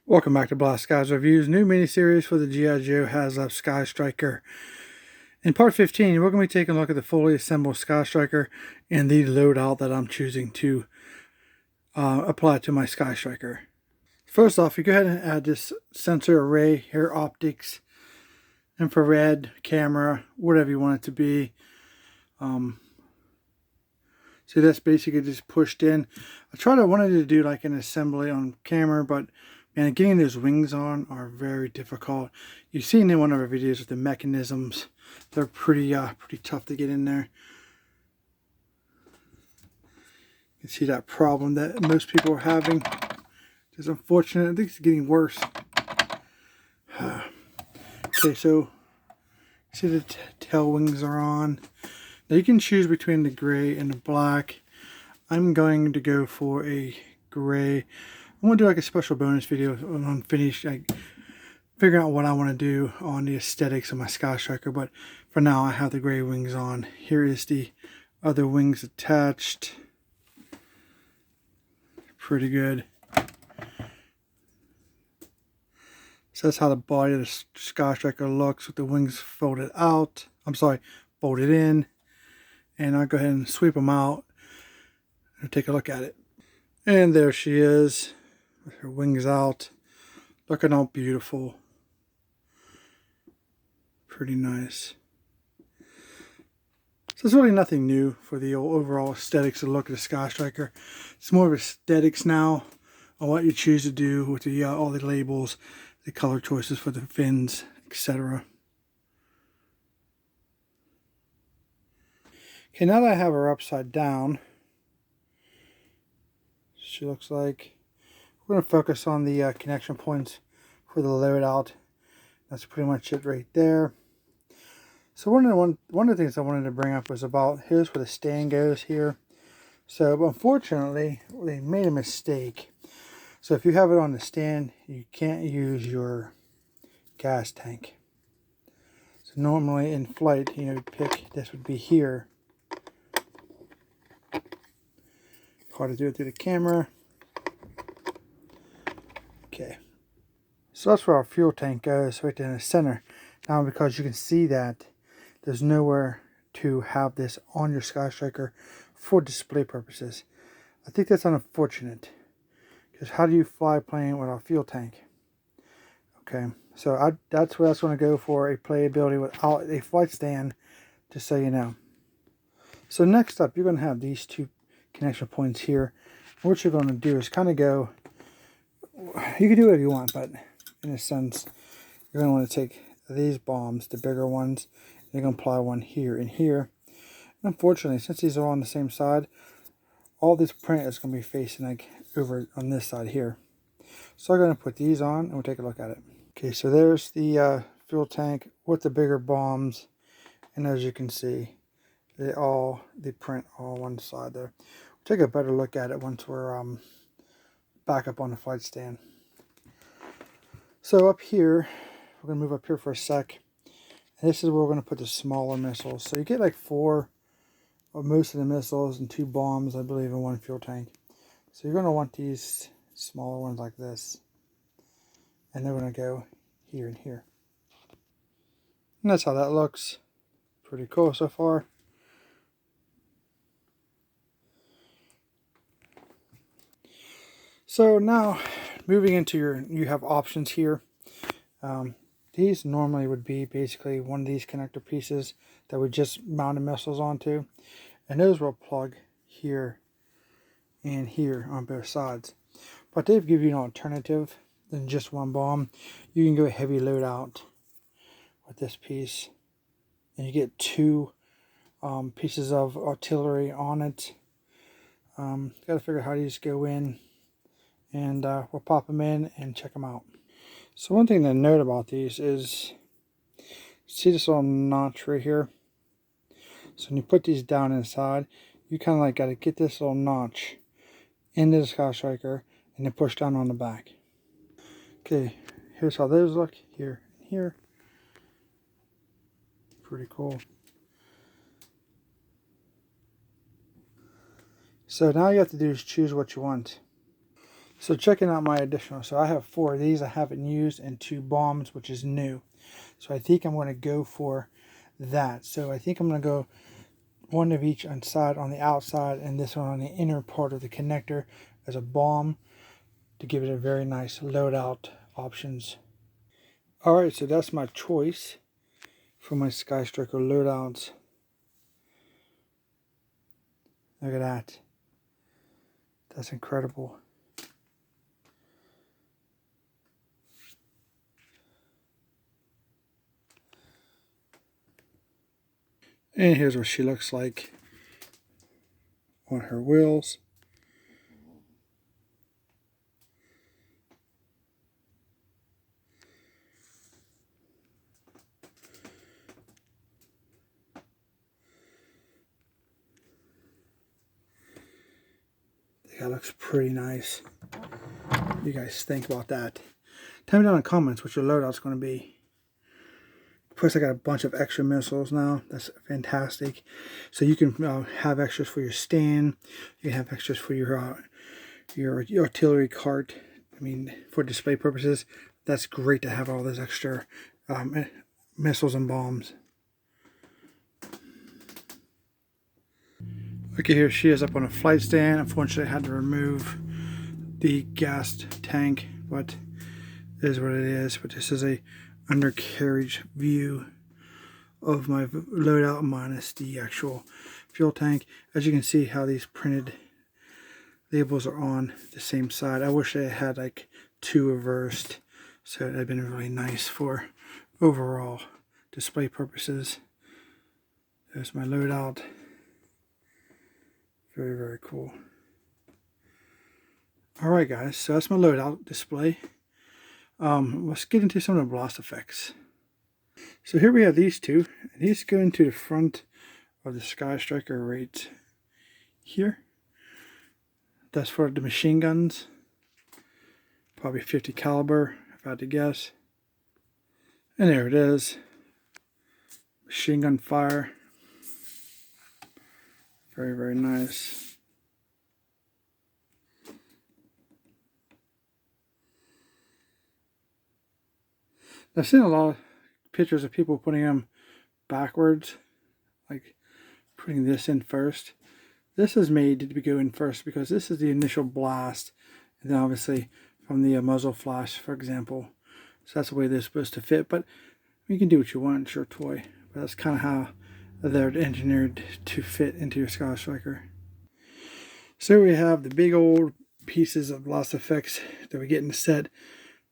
Welcome back to Blast Guys Reviews, new miniseries for the G.I. Joe Haslab Sky Striker. In part 15, we're going to be taking a look at the fully assembled Sky Striker and the loadout that I'm choosing to apply to my Sky Striker. First off, you go ahead and add this sensor array, here optics, infrared, camera, whatever you want it to be. So that's basically just pushed in. I wanted to do like an assembly on camera, but man, getting those wings on are very difficult. You've seen in one of our videos with the mechanisms. They're pretty tough to get in there. You can see that problem that most people are having. It's unfortunate. I think it's getting worse. Okay, so see the tail wings are on. Now you can choose between the gray and the black. I'm going to go for a gray. I'm going to do like a special bonus video when I'm finished, like figuring out what I want to do on the aesthetics of my Sky Striker. But for now, I have the gray wings on. Here is the other wings attached. Pretty good. So that's how the body of the Sky Striker looks with the wings folded out. Folded in. And I'll go ahead and sweep them out and take a look at it. And there she is with her wings out, looking all beautiful. Pretty nice. So it's really nothing new for the overall aesthetics of the look of the Sky Striker. It's more of aesthetics now on what you choose to do with the all the labels, the color choices for the fins, etc. Okay, now that I have her upside down, she looks like, we're going to focus on the connection points for the loadout. That's pretty much it right there. So one of the things I wanted to bring up was about, here's where the stand goes here. So unfortunately, they made a mistake. So if you have it on the stand, you can't use your gas tank. So normally in flight, pick, this would be here. Hard to do it through the camera. Okay. So that's where our fuel tank goes, right there in the center. Now, because you can see that there's nowhere to have this on your Sky Striker for display purposes. I think that's unfortunate. Because how do you fly a plane without a fuel tank? Okay, so that's where I was going to go for a playability without a flight stand, just so you know. So next up, you're going to have these two connection points here. What you're going to do is kind of go, you can do whatever you want, but in a sense, you're going to want to take these bombs, the bigger ones, and you're going to apply one here and here. And unfortunately, since these are on the same side, all this print is going to be facing like over on this side here. So I'm going to put these on and we'll take a look at it. Okay, so there's the fuel tank with the bigger bombs, and as you can see, they print all on one side there. We'll take a better look at it once we're back up on the flight stand. So up here, we're going to move up here for a sec. And this is where we're going to put the smaller missiles. So you get like 4 of most of the missiles and 2 bombs, I believe, in one fuel tank. So you're going to want these smaller ones like this. And they're going to go here and here. And that's how that looks. Pretty cool so far. So now, moving into you have options here. These normally would be basically one of these connector pieces that we just mounted missiles onto. And those will plug here and here on both sides. But they've given you an alternative than just one bomb. You can go heavy loadout with this piece. And you get 2 pieces of artillery on it. Got to figure out how these go in. And we'll pop them in and check them out. So one thing to note about these is, see this little notch right here? So when you put these down inside, you kind of like got to get this little notch into the Sky Striker and then push down on the back. Okay, here's how those look, here and here. Pretty cool. So now you have to do is choose what you want. So checking out my additional, so I have 4 of these I haven't used and 2 bombs, which is new. So I think I'm going to go for that. So I think I'm going to go one of each side on the outside and this one on the inner part of the connector as a bomb to give it a very nice loadout options. Alright, so that's my choice for my Sky Striker loadouts. Look at that. That's incredible. And here's what she looks like on her wheels. That looks pretty nice. What do you guys think about that? Tell me down in the comments what your loadout's going to be. Plus, I got a bunch of extra missiles now. That's fantastic. So you can have extras for your stand. You can have extras for your artillery cart. I mean, for display purposes, that's great to have all those extra missiles and bombs. Okay, here she is up on a flight stand. Unfortunately, I had to remove the gas tank, but it is what it is. But this is a undercarriage view of my loadout minus the actual fuel tank. As you can see how these printed labels are on the same side. I wish I had like 2 reversed, so it would have been really nice for overall display purposes. There's my loadout. Very, very cool. Alright guys, so that's my loadout display. Let's get into some of the blast effects. So here we have these two. These go into the front of the Sky Striker right here. That's for the machine guns. Probably 50 caliber, if I had to guess. And there it is. Machine gun fire. Very, very nice. I've seen a lot of pictures of people putting them backwards, like putting this in first. This is made to go in first because this is the initial blast, and then obviously from the muzzle flash, for example. So that's the way they're supposed to fit, but you can do what you want, it's your toy. But that's kind of how they're engineered to fit into your Sky Striker. So we have the big old pieces of blast effects that we get in the set.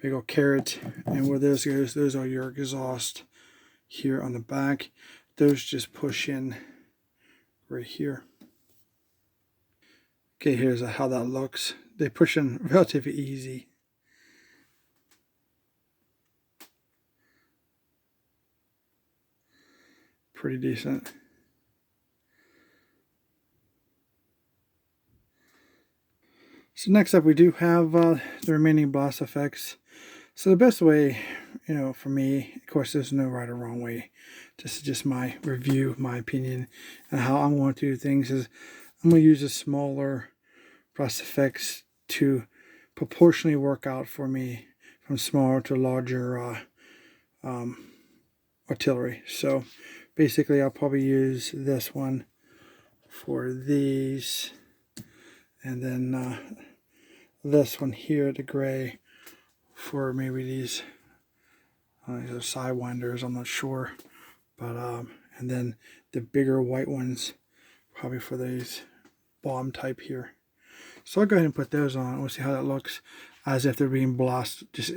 Big old carrot, and where those goes, those are your exhaust here on the back. Those just push in right here. Okay, here's how that looks. They push in relatively easy. Pretty decent. So next up we do have the remaining blast effects. So the best way, for me, of course there's no right or wrong way. This is just my review, my opinion, and how I'm going to do things is I'm going to use the smaller blast effects to proportionally work out for me from smaller to larger artillery. So basically I'll probably use this one for these, and then this one here, the gray, for maybe these are sidewinders, I'm not sure, but and then the bigger white ones probably for these bomb type here. So I'll go ahead and put those on. We'll see how that looks as if they're being blasted, just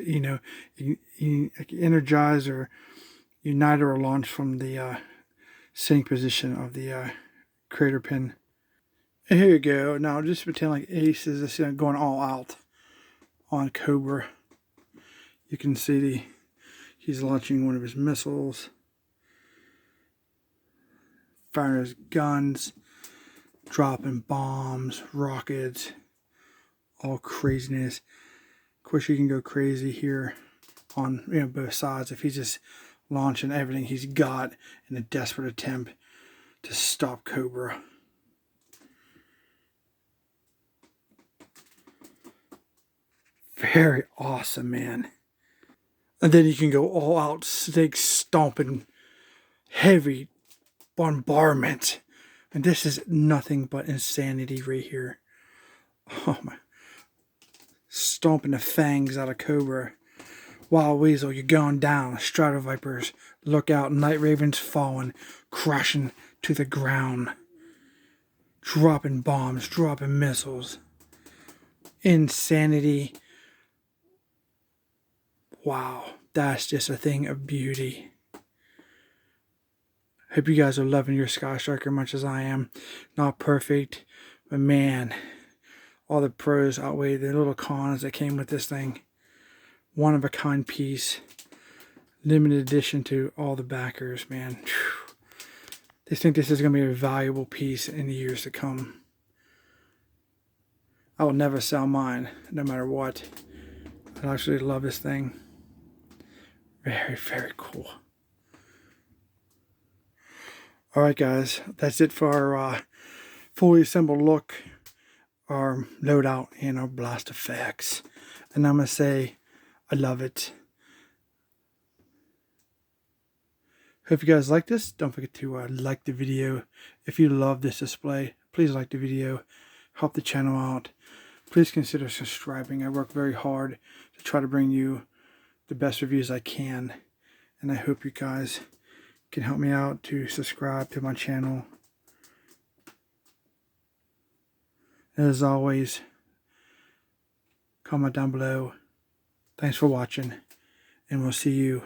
energized or united or launched from the sync position of the crater pin. And here you go. Now just pretend like Ace is just going all out on Cobra. You can see he's launching one of his missiles, firing his guns, dropping bombs, rockets, all craziness. Of course, you can go crazy here on both sides if he's just launching everything he's got in a desperate attempt to stop Cobra. Very awesome, man. And then you can go all out stake stomping, heavy bombardment. And this is nothing but insanity right here. Oh my. Stomping the fangs out of Cobra. Wild Weasel, you're going down. Strato Vipers, look out. Night Ravens falling, crashing to the ground. Dropping bombs, dropping missiles. Insanity. Wow, that's just a thing of beauty. Hope you guys are loving your Sky Striker much as I am. Not perfect, but man, all the pros outweigh the little cons that came with this thing. One of a kind piece. Limited edition to all the backers, man. They think this is going to be a valuable piece in the years to come. I will never sell mine, no matter what. I actually love this thing. Very, very cool. Alright guys, that's it for our fully assembled look, our loadout, and our blast effects. And I'm going to say, I love it. Hope you guys like this. Don't forget to like the video. If you love this display, please like the video. Help the channel out. Please consider subscribing. I work very hard to try to bring you the best reviews I can. And I hope you guys can help me out to subscribe to my channel. And as always, comment down below. Thanks for watching. And we'll see you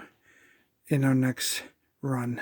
in our next run.